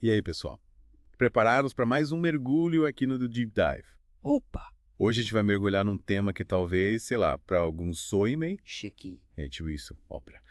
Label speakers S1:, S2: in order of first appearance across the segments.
S1: E aí, pessoal? Preparados para mais um mergulho aqui no do Deep Dive.
S2: Opa!
S1: Hoje a gente vai mergulhar num tema que talvez, sei lá, para alguns soe meio...
S2: Chique.
S1: É tipo isso, ópera.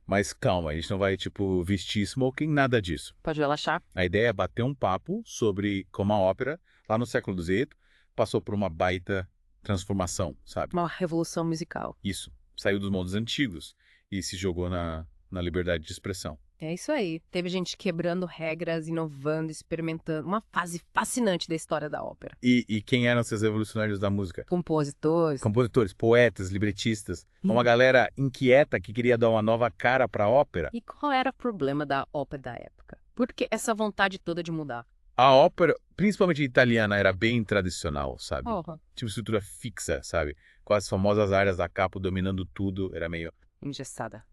S1: Mas calma, a gente não vai, tipo, vestir smoking, nada disso.
S2: Pode relaxar?
S1: A ideia é bater um papo sobre como a ópera, lá no século XVIII, passou por uma baita transformação, sabe?
S2: Uma revolução musical.
S1: Isso. Saiu dos moldes antigos e se jogou na liberdade de expressão.
S2: É isso aí. Teve gente quebrando regras, inovando, experimentando. Uma fase fascinante da história da ópera.
S1: E quem eram esses revolucionários da música?
S2: Compositores.
S1: Compositores, poetas, libretistas, uma galera inquieta que queria dar uma nova cara para a ópera.
S2: E qual era o problema da ópera da época? Por que essa vontade toda de mudar?
S1: A ópera, principalmente italiana, era bem tradicional, sabe?
S2: Porra,
S1: Tipo estrutura fixa, sabe? Com as famosas áreas da capo dominando tudo, era meio...
S2: engessada.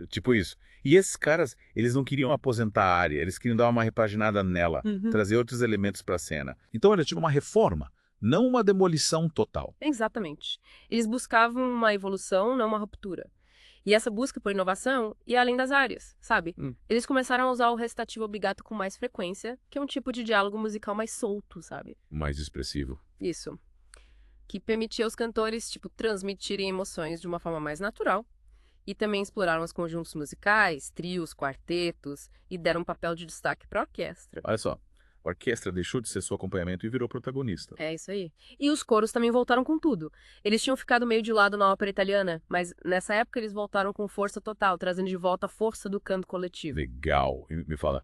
S1: tipo isso. E esses caras, eles não queriam aposentar a área, eles queriam dar uma repaginada nela, trazer outros elementos para a cena.
S3: Então era tipo uma reforma, não uma demolição total.
S2: Exatamente. Eles buscavam uma evolução, não uma ruptura. E essa busca por inovação ia além das áreas, sabe? Eles começaram a usar o recitativo obligato com mais frequência, que é um tipo de diálogo musical mais solto, sabe?
S1: Mais expressivo.
S2: Isso. Que permitia aos cantores, tipo, transmitirem emoções de uma forma mais natural. E também exploraram os conjuntos musicais, trios, quartetos, e deram um papel de destaque para a orquestra.
S1: Olha só, a orquestra deixou de ser seu acompanhamento e virou protagonista.
S2: É isso aí. E os coros também voltaram com tudo. Eles tinham ficado meio de lado na ópera italiana, mas nessa época eles voltaram com força total, trazendo de volta a força do canto coletivo.
S1: Legal. E me fala,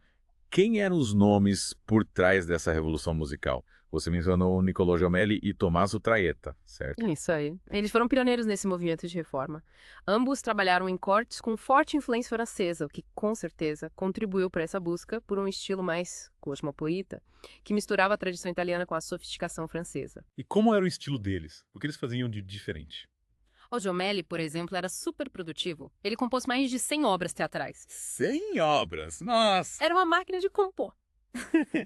S1: quem eram os nomes por trás dessa revolução musical? Você mencionou Niccolò Jommelli e Tommaso Traetta, certo?
S2: Isso aí. Eles foram pioneiros nesse movimento de reforma. Ambos trabalharam em cortes com forte influência francesa, o que, com certeza, contribuiu para essa busca por um estilo mais cosmopolita, que misturava a tradição italiana com a sofisticação francesa.
S3: E como era o estilo deles? O que eles faziam de diferente?
S2: O Jommelli, por exemplo, era super produtivo. Ele compôs mais de 100 obras teatrais.
S3: 100 obras! Nossa!
S2: Era uma máquina de compor.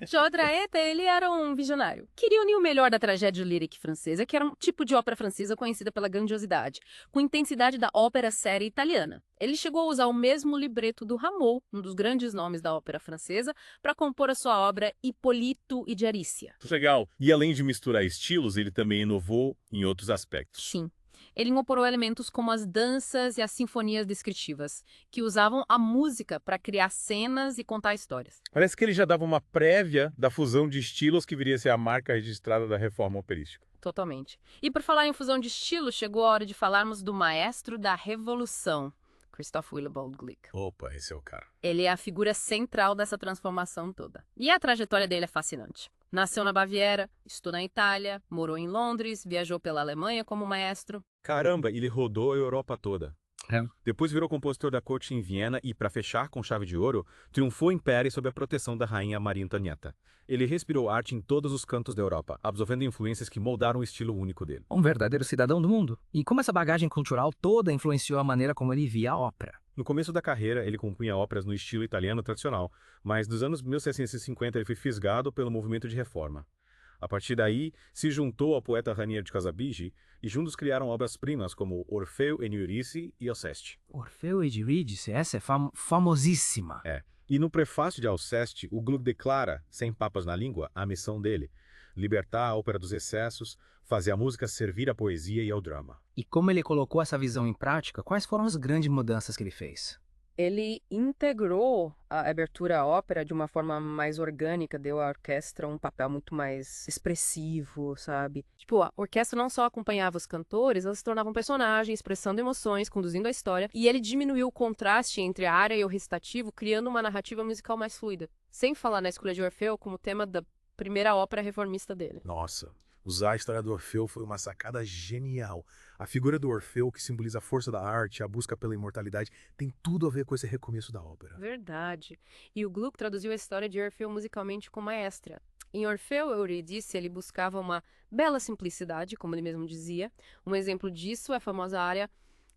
S2: João Traeta, ele era um visionário. Queria unir o melhor da tragédia lírica francesa, que era um tipo de ópera francesa conhecida pela grandiosidade, com a intensidade da ópera séria italiana. Ele chegou a usar o mesmo libreto do Rameau, um dos grandes nomes da ópera francesa, para compor a sua obra Hipólito e de Arícia.
S3: Legal. E além de misturar estilos, ele também inovou em outros aspectos.
S2: Sim. Ele incorporou elementos como as danças e as sinfonias descritivas, que usavam a música para criar cenas e contar histórias.
S3: Parece que ele já dava uma prévia da fusão de estilos que viria a ser a marca registrada da reforma operística.
S2: Totalmente. E por falar em fusão de estilos, chegou a hora de falarmos do maestro da Revolução, Christoph Willibald Gluck.
S3: Opa, esse é o cara.
S2: Ele é a figura central dessa transformação toda. E a trajetória dele é fascinante. Nasceu na Baviera, estudou na Itália, morou em Londres, viajou pela Alemanha como maestro.
S4: Caramba, ele rodou a Europa toda.
S3: É.
S4: Depois virou compositor da corte em Viena e, para fechar com chave de ouro, triunfou em Paris sob a proteção da rainha Maria Antonieta. Ele respirou arte em todos os cantos da Europa, absorvendo influências que moldaram o estilo único dele.
S5: Um verdadeiro cidadão do mundo. E como essa bagagem cultural toda influenciou a maneira como ele via a ópera.
S4: No começo da carreira, ele compunha óperas no estilo italiano tradicional, mas nos anos 1750 ele foi fisgado pelo movimento de reforma. A partir daí, se juntou ao poeta Raniero de Casabigi e juntos criaram obras-primas como Orfeu e Eurídice e Alceste.
S5: Orfeu e Eurídice, essa é famosíssima.
S4: E no prefácio de Alceste, o Gluck declara, sem papas na língua, a missão dele: libertar a ópera dos excessos, fazer a música servir à poesia e ao drama.
S5: E como ele colocou essa visão em prática, quais foram as grandes mudanças que ele fez?
S2: Ele integrou a abertura à ópera de uma forma mais orgânica, deu à orquestra um papel muito mais expressivo, sabe? Tipo, a orquestra não só acompanhava os cantores, elas se tornavam personagens, expressando emoções, conduzindo a história. E ele diminuiu o contraste entre a área e o recitativo, criando uma narrativa musical mais fluida. Sem falar na escolha de Orfeu como tema da primeira ópera reformista dele.
S3: Nossa, usar a história do Orfeu foi uma sacada genial. A figura do Orfeu, que simboliza a força da arte, a busca pela imortalidade, tem tudo a ver com esse recomeço da ópera.
S2: Verdade. E o Gluck traduziu a história de Orfeu musicalmente com maestra. Em Orfeu e Eurídice, ele buscava uma bela simplicidade, como ele mesmo dizia. Um exemplo disso é a famosa área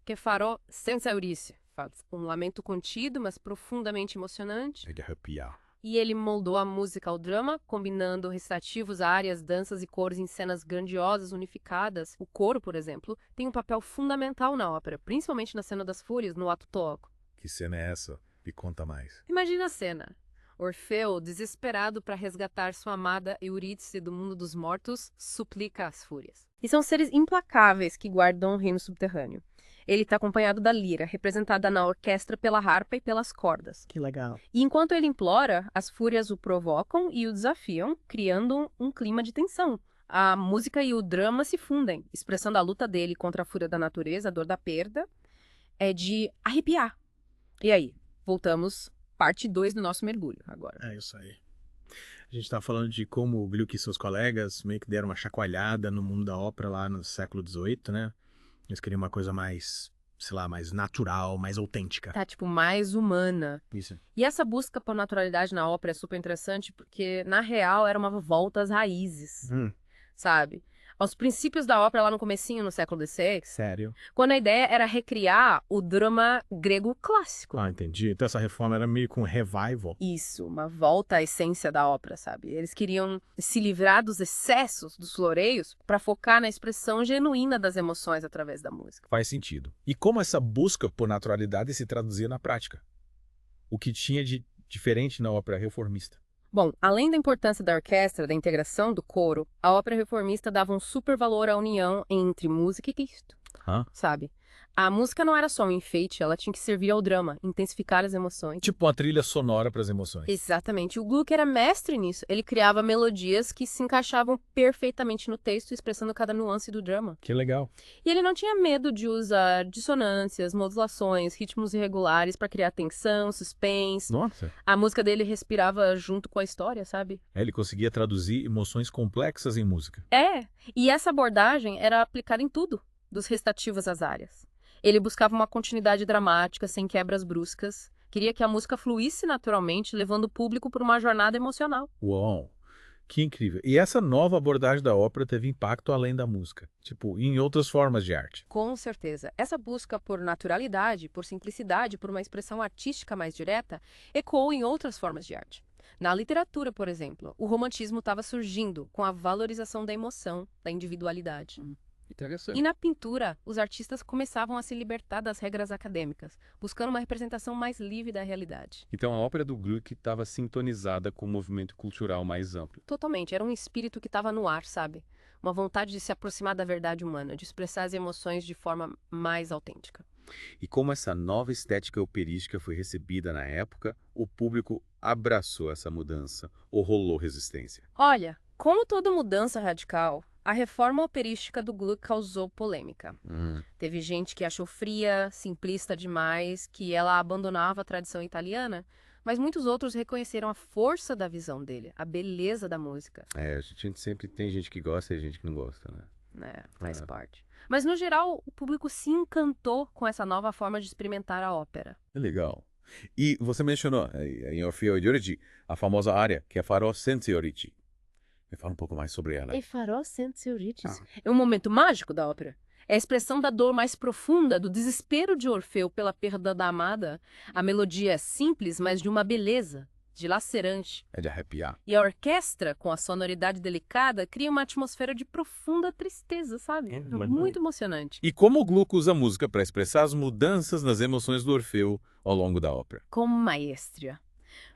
S2: Que farò senza Eurídice, um lamento contido, mas profundamente emocionante.
S3: É de arrepiar.
S2: E ele moldou a música ao drama, combinando recitativos, áreas, danças e cores em cenas grandiosas, unificadas. O coro, por exemplo, tem um papel fundamental na ópera, principalmente na cena das fúrias, no ato toco.
S3: Que cena é essa? Me conta mais.
S2: Imagina a cena. Orfeu, desesperado para resgatar sua amada Eurídice do mundo dos mortos, suplica às fúrias. E são seres implacáveis que guardam o reino subterrâneo. Ele está acompanhado da lira, representada na orquestra pela harpa e pelas cordas.
S5: Que legal.
S2: E enquanto ele implora, as fúrias o provocam e o desafiam, criando um clima de tensão. A música e o drama se fundem, expressando a luta dele contra a fúria da natureza, a dor da perda, é de arrepiar. E aí, voltamos, parte 2 do nosso mergulho agora.
S3: É isso aí. A gente tá falando de como o Gluck e seus colegas meio que deram uma chacoalhada no mundo da ópera lá no século XVIII, né? Eles queriam uma coisa mais, sei lá, mais natural, mais autêntica.
S2: Tá, tipo, mais humana.
S3: Isso.
S2: E essa busca por naturalidade na ópera é super interessante porque, na real, era uma volta às raízes, sabe? Aos princípios da ópera lá no comecinho, no século XVI,
S3: Sério?
S2: quando a ideia era recriar o drama grego clássico.
S3: Ah, entendi. Então essa reforma era meio que um revival.
S2: Isso, uma volta à essência da ópera, sabe? Eles queriam se livrar dos excessos, dos floreios, para focar na expressão genuína das emoções através da música.
S3: Faz sentido. E como essa busca por naturalidade se traduzia na prática? O que tinha de diferente na ópera reformista?
S2: Bom, além da importância da orquestra, da integração do coro, a ópera reformista dava um super valor à união entre música e Cristo, sabe? A música não era só um enfeite, ela tinha que servir ao drama, intensificar as emoções.
S3: Tipo uma trilha sonora para as emoções.
S2: Exatamente. O Gluck era mestre nisso. Ele criava melodias que se encaixavam perfeitamente no texto, expressando cada nuance do drama.
S3: Que legal.
S2: E ele não tinha medo de usar dissonâncias, modulações, ritmos irregulares para criar tensão, suspense.
S3: Nossa.
S2: A música dele respirava junto com a história, sabe?
S3: Ele conseguia traduzir emoções complexas em música.
S2: É, e essa abordagem era aplicada em tudo, dos restativos às áreas. Ele buscava uma continuidade dramática, sem quebras bruscas. Queria que a música fluísse naturalmente, levando o público por uma jornada emocional.
S3: Uau, que incrível. E essa nova abordagem da ópera teve impacto além da música, tipo, em outras formas de arte.
S2: Com certeza. Essa busca por naturalidade, por simplicidade, por uma expressão artística mais direta, ecoou em outras formas de arte. Na literatura, por exemplo, o romantismo estava surgindo com a valorização da emoção, da individualidade.
S1: Interessante.
S2: E na pintura, os artistas começavam a se libertar das regras acadêmicas, buscando uma representação mais livre da realidade.
S4: Então a ópera do Gluck estava sintonizada com o movimento cultural mais amplo.
S2: Totalmente, era um espírito que estava no ar, sabe? Uma vontade de se aproximar da verdade humana, de expressar as emoções de forma mais autêntica.
S4: E como essa nova estética operística foi recebida na época, o público abraçou essa mudança ou rolou resistência?
S2: Olha, como toda mudança radical, a reforma operística do Gluck causou polêmica. Teve gente que achou fria, simplista demais, que ela abandonava a tradição italiana, mas muitos outros reconheceram a força da visão dele, a beleza da música.
S4: É, a gente sempre tem gente que gosta e gente que não gosta, né?
S2: Faz parte. Mas, no geral, o público se encantou com essa nova forma de experimentar a ópera.
S1: Legal. E você mencionou em Orfeo e Eurídice a famosa área que é Farò senza Eurídice. Me fala um pouco mais sobre ela.
S2: E Farò senza Eurídice. É um momento mágico da ópera. É a expressão da dor mais profunda, do desespero de Orfeu pela perda da amada. A melodia é simples, mas de uma beleza, dilacerante.
S1: É de arrepiar.
S2: E a orquestra, com a sonoridade delicada, cria uma atmosfera de profunda tristeza, sabe? Muito emocionante.
S1: E como o Gluck usa a música para expressar as mudanças nas emoções do Orfeu ao longo da ópera?
S2: Como maestria.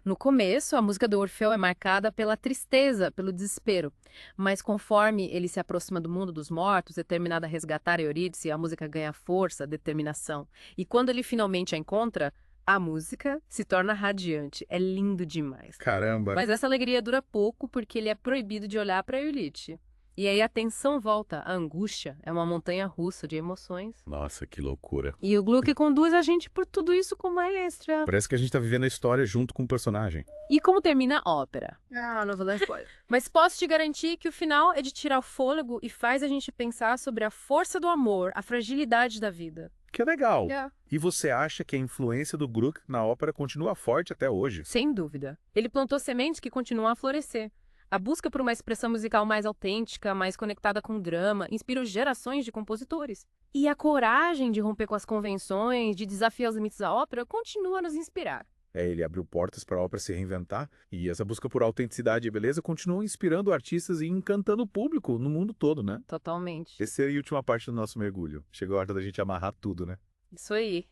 S2: No começo, a música do Orfeu é marcada pela tristeza, pelo desespero. Mas conforme ele se aproxima do mundo dos mortos, determinado a resgatar Eurídice, a música ganha força, determinação. E quando ele finalmente a encontra, a música se torna radiante. É lindo demais.
S3: Caramba.
S2: Mas essa alegria dura pouco porque ele é proibido de olhar para Eurídice. E aí a tensão volta, a angústia é uma montanha russa de emoções.
S1: Nossa, que loucura.
S2: E o Gluck conduz a gente por tudo isso com maestria.
S3: Parece que a gente tá vivendo a história junto com o personagem.
S2: E como termina a ópera? Não vou dar spoiler. Mas posso te garantir que o final é de tirar o fôlego e faz a gente pensar sobre a força do amor, a fragilidade da vida.
S3: Que legal.
S2: É.
S3: E você acha que a influência do Gluck na ópera continua forte até hoje?
S2: Sem dúvida. Ele plantou sementes que continuam a florescer. A busca por uma expressão musical mais autêntica, mais conectada com o drama, inspirou gerações de compositores. E a coragem de romper com as convenções, de desafiar os limites da ópera, continua a nos inspirar.
S3: Ele abriu portas para a ópera se reinventar, e essa busca por autenticidade e beleza continua inspirando artistas e encantando o público no mundo todo, né?
S2: Totalmente.
S3: Essa é a última parte do nosso mergulho. Chegou a hora da gente amarrar tudo, né?
S2: Isso aí.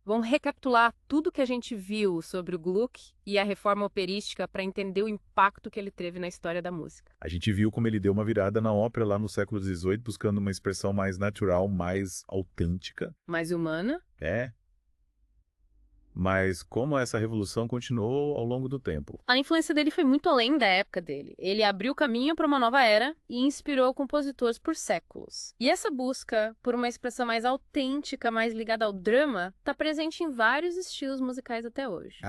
S2: Vamos recapitular tudo que a gente viu sobre o Gluck e a reforma operística para entender o impacto que ele teve na história da música.
S1: A gente viu como ele deu uma virada na ópera lá no século XVIII, buscando uma expressão mais natural, mais autêntica.
S2: Mais humana.
S1: Mas como essa revolução continuou ao longo do tempo.
S2: A influência dele foi muito além da época dele. Ele abriu caminho para uma nova era e inspirou compositores por séculos. E essa busca por uma expressão mais autêntica, mais ligada ao drama, está presente em vários estilos musicais até hoje.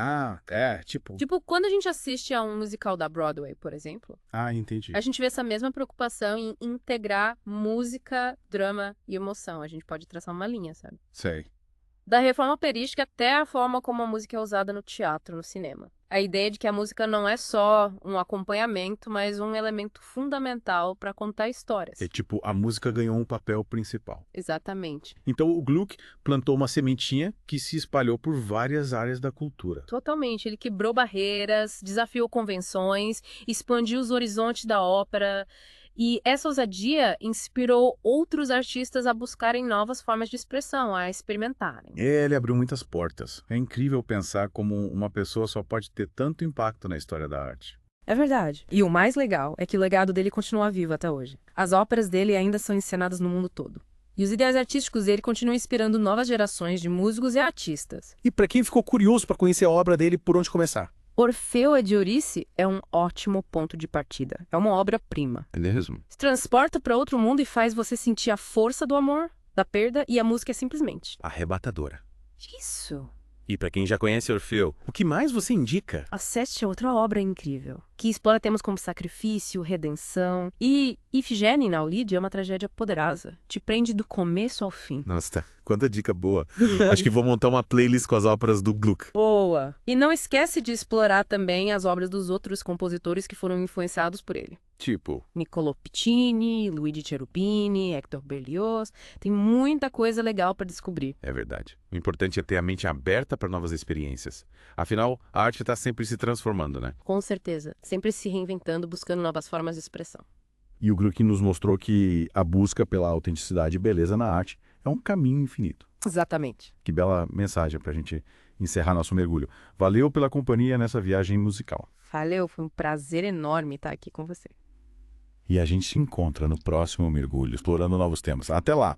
S3: Tipo...
S2: Tipo, quando a gente assiste a um musical da Broadway, por exemplo,
S3: entendi.
S2: a gente vê essa mesma preocupação em integrar música, drama e emoção. A gente pode traçar uma linha, sabe?
S3: Sei.
S2: Da reforma operística até a forma como a música é usada no teatro, no cinema. A ideia de que a música não é só um acompanhamento, mas um elemento fundamental para contar histórias.
S3: Tipo, a música ganhou um papel principal.
S2: Exatamente.
S3: Então o Gluck plantou uma sementinha que se espalhou por várias áreas da cultura.
S2: Totalmente. Ele quebrou barreiras, desafiou convenções, expandiu os horizontes da ópera. E essa ousadia inspirou outros artistas a buscarem novas formas de expressão, a experimentarem.
S1: Ele abriu muitas portas. É incrível pensar como uma pessoa só pode ter tanto impacto na história da arte.
S2: É verdade. E o mais legal é que o legado dele continua vivo até hoje. As óperas dele ainda são encenadas no mundo todo. E os ideais artísticos dele continuam inspirando novas gerações de músicos e artistas.
S3: E para quem ficou curioso para conhecer a obra dele, por onde começar?
S2: Orfeu de Eurídice é um ótimo ponto de partida. É uma obra-prima.
S3: É mesmo?
S2: Se transporta para outro mundo e faz você sentir a força do amor, da perda, e a música é simplesmente
S3: Arrebatadora.
S2: isso.
S3: E para quem já conhece Orfeu, o que mais você indica?
S2: A Seste é outra obra incrível, que explora temas como sacrifício, redenção. E Ifigênia, na Aulide, é uma tragédia poderosa. Te prende do começo ao fim.
S3: Nossa, quanta dica boa. Acho que vou montar uma playlist com as óperas do Gluck.
S2: Boa! E não esquece de explorar também as obras dos outros compositores que foram influenciados por ele.
S3: Tipo,
S2: Niccolò Piccini, Luigi Cherubini, Hector Berlioz. Tem muita coisa legal para descobrir.
S1: É verdade. O importante é ter a mente aberta para novas experiências. Afinal, a arte está sempre se transformando, né?
S2: Com certeza. Sempre se reinventando, buscando novas formas de expressão.
S3: e o Gluck nos mostrou que a busca pela autenticidade e beleza na arte é um caminho infinito.
S2: Exatamente.
S3: Que bela mensagem para a gente encerrar nosso mergulho. Valeu pela companhia nessa viagem musical.
S2: Valeu, foi um prazer enorme estar aqui com você.
S3: E a gente se encontra no próximo mergulho, explorando novos temas. Até lá!